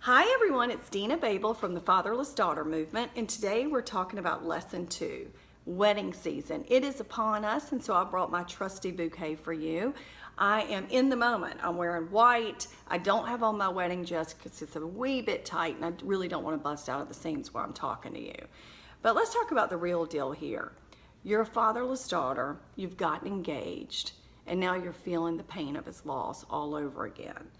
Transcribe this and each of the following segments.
Hi everyone, it's Denna Babul from the Fatherless Daughter Movement, and today we're talking about Lesson 2, wedding season. It is upon us, and so I brought my trusty bouquet for you. I am in the moment. I'm wearing white. I don't have on my wedding dress because it's a wee bit tight, and I really don't want to bust out of the seams while I'm talking to you. But let's talk about the real deal here. You're a fatherless daughter, you've gotten engaged, and now you're feeling the pain of his loss all over again.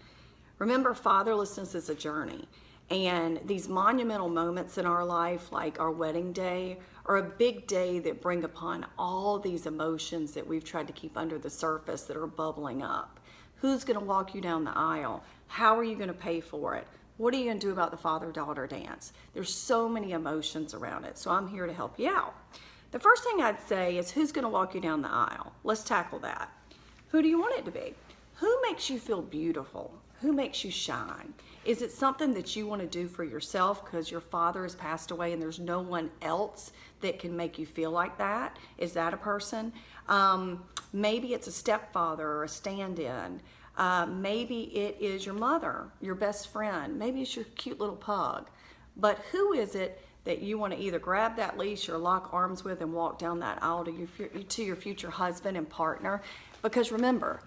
Remember, fatherlessness is a journey, and these monumental moments in our life, like our wedding day, are a big day that bring upon all these emotions that we've tried to keep under the surface that are bubbling up. Who's going to walk you down the aisle? How are you going to pay for it? What are you going to do about the father-daughter dance? There's so many emotions around it, so I'm here to help you out. The first thing I'd say is, who's going to walk you down the aisle? Let's tackle that. Who do you want it to be? Who makes you feel beautiful? Who makes you shine? Is it something that you want to do for yourself because your father has passed away and there's no one else that can make you feel like that? Is that a person? Maybe it's a stepfather or a stand-in. Maybe it is your mother, your best friend. Maybe it's your cute little pug. But who is it that you want to either grab that leash or lock arms with and walk down that aisle to your future husband and partner? Because remember,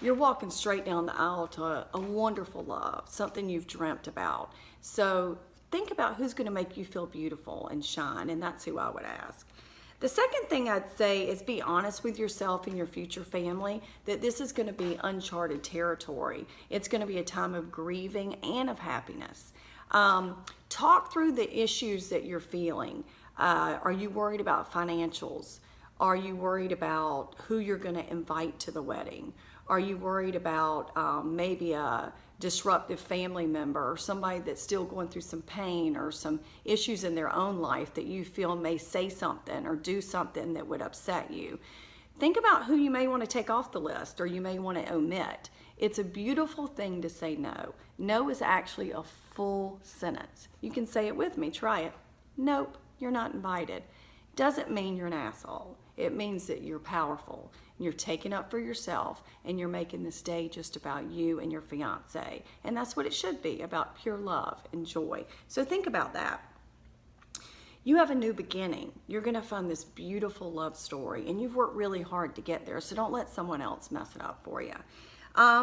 you're walking straight down the aisle to a wonderful love, something you've dreamt about. So think about who's going to make you feel beautiful and shine, and that's who I would ask. The second thing I'd say is be honest with yourself and your future family that this is going to be uncharted territory. It's going to be a time of grieving and of happiness. Talk through the issues that you're feeling. Are you worried about financials? Are you worried about who you're going to invite to the wedding? Are you worried about maybe a disruptive family member or somebody that's still going through some pain or some issues in their own life that you feel may say something or do something that would upset you? Think about who you may want to take off the list or you may want to omit. It's a beautiful thing to say no. No is actually a full sentence. You can say it with me. Try it. Nope, you're not invited. Doesn't mean you're an asshole. It means that you're powerful, and you're taking up for yourself, and you're making this day just about you and your fiance. And that's what it should be, about pure love and joy. So think about that. You have a new beginning. You're going to find this beautiful love story, and you've worked really hard to get there, so don't let someone else mess it up for you.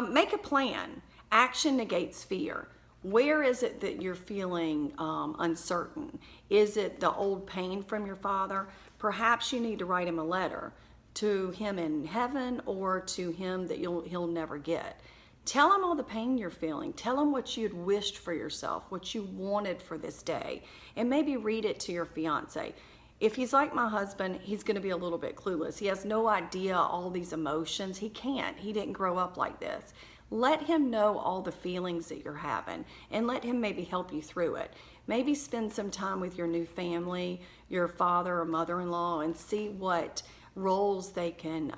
Make a plan. Action negates fear. Where is it that you're feeling uncertain? Is it the old pain from your father? Perhaps you need to write him a letter to him in heaven or to him that he'll never get. Tell him all the pain you're feeling. Tell him what you'd wished for yourself, what you wanted for this day, and maybe read it to your fiance. If he's like my husband, he's going to be a little bit clueless. He has no idea all these emotions. He can't. He didn't grow up like this. Let him know all the feelings that you're having and let him maybe help you through it. Maybe spend some time with your new family, your father or mother-in-law, and see what roles they can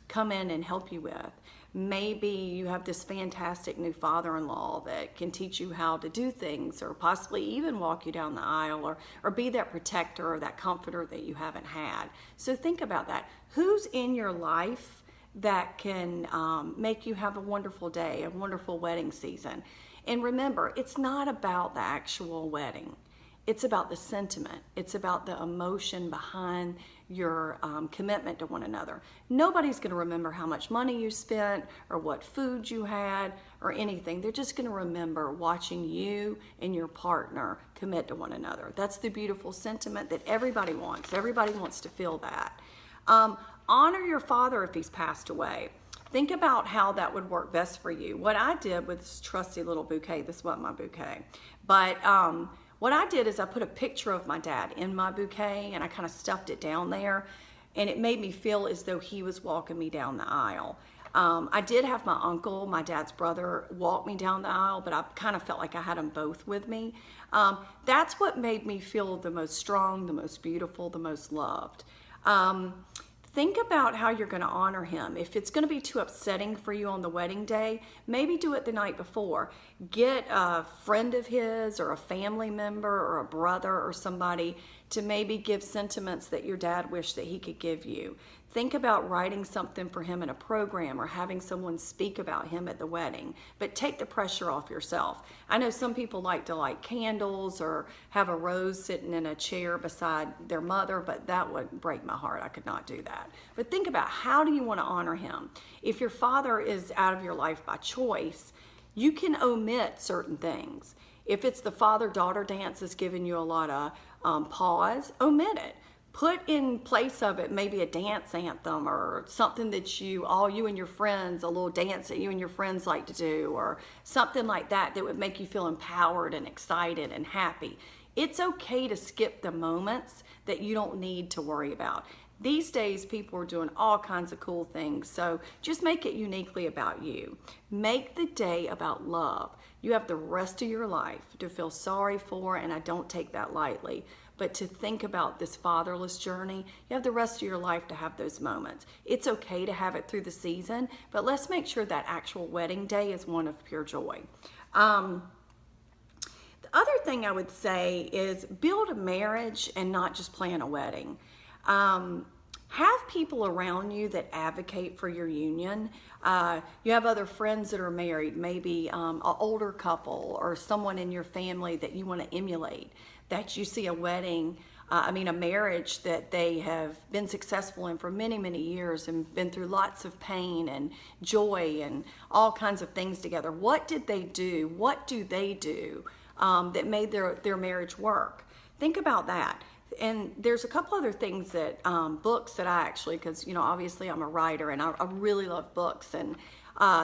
come in and help you with. Maybe you have this fantastic new father-in-law that can teach you how to do things or possibly even walk you down the aisle or be that protector or that comforter that you haven't had. So think about that. Who's in your life that can make you have a wonderful day, a wonderful wedding season? And remember, it's not about the actual wedding. It's about the sentiment. It's about the emotion behind your commitment to one another. Nobody's going to remember how much money you spent or what food you had or anything. They're just going to remember watching you and your partner commit to one another. That's the beautiful sentiment that everybody wants. Everybody wants to feel that. Honor your father if he's passed away. Think about how that would work best for you. What I did with this trusty little bouquet, this wasn't my bouquet, but what I did is I put a picture of my dad in my bouquet and I kind of stuffed it down there, and it made me feel as though he was walking me down the aisle. I did have my uncle, my dad's brother, walk me down the aisle, but I kind of felt like I had them both with me. That's what made me feel the most strong, the most beautiful, the most loved. Think about how you're going to honor him. If it's going to be too upsetting for you on the wedding day, maybe do it the night before. Get a friend of his or a family member or a brother or somebody to maybe give sentiments that your dad wished that he could give you. Think about writing something for him in a program or having someone speak about him at the wedding, but take the pressure off yourself. I know some people like to light candles or have a rose sitting in a chair beside their mother, but that would break my heart. I could not do that. But think about, how do you want to honor him? If your father is out of your life by choice, you can omit certain things. If it's the father-daughter dance that's giving you a lot of pause, omit it. Put in place of it maybe a dance anthem or something that you and your friends, a little dance that you and your friends like to do, or something like that that would make you feel empowered and excited and happy. It's okay to skip the moments that you don't need to worry about. These days, people are doing all kinds of cool things, so just make it uniquely about you. Make the day about love. You have the rest of your life to feel sorry for, and I don't take that lightly, but to think about this fatherless journey. You have the rest of your life to have those moments. It's okay to have it through the season, but let's make sure that actual wedding day is one of pure joy. The other thing I would say is build a marriage and not just plan a wedding. Have people around you that advocate for your union. You have other friends that are married, maybe an older couple or someone in your family that you want to emulate, that you see a wedding, a marriage that they have been successful in for many, many years and been through lots of pain and joy and all kinds of things together. What did they do? What do they do that made their marriage work? Think about that. And there's a couple other things that, books that I actually, because, obviously I'm a writer and I really love books. And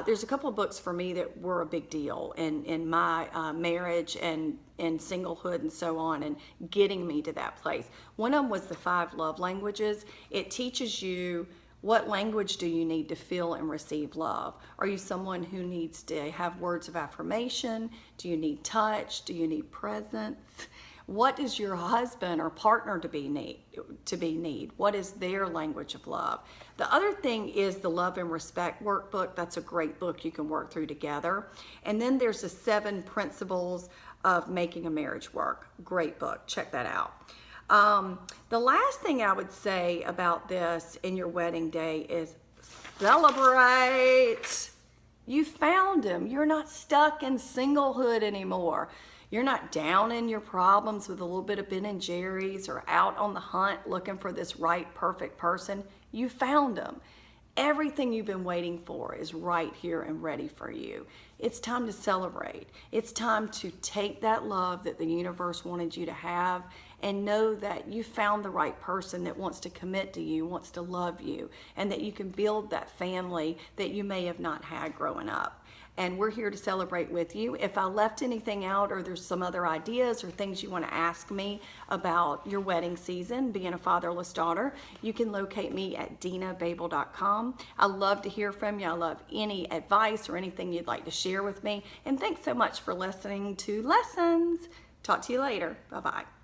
there's a couple of books for me that were a big deal in my marriage and in singlehood and so on, and getting me to that place. One of them was the 5 love languages. It teaches you what language do you need to feel and receive love. Are you someone who needs to have words of affirmation? Do you need touch? Do you need presence? What does your husband or partner to be need? What is their language of love? The other thing is the Love and Respect workbook. That's a great book you can work through together. And then there's the 7 Principles of Making a Marriage Work. Great book. Check that out. The last thing I would say about this in your wedding day is celebrate. You found him. You're not stuck in singlehood anymore. You're not down in your problems with a little bit of Ben and Jerry's or out on the hunt looking for this right, perfect person. You found him. Everything you've been waiting for is right here and ready for you. It's time to celebrate. It's time to take that love that the universe wanted you to have and know that you found the right person that wants to commit to you, wants to love you, and that you can build that family that you may have not had growing up. And we're here to celebrate with you. If I left anything out or there's some other ideas or things you want to ask me about your wedding season, being a fatherless daughter, you can locate me at dennababul.com. I love to hear from you. I love any advice or anything you'd like to share with me. And thanks so much for listening to Lessons. Talk to you later. Bye-bye.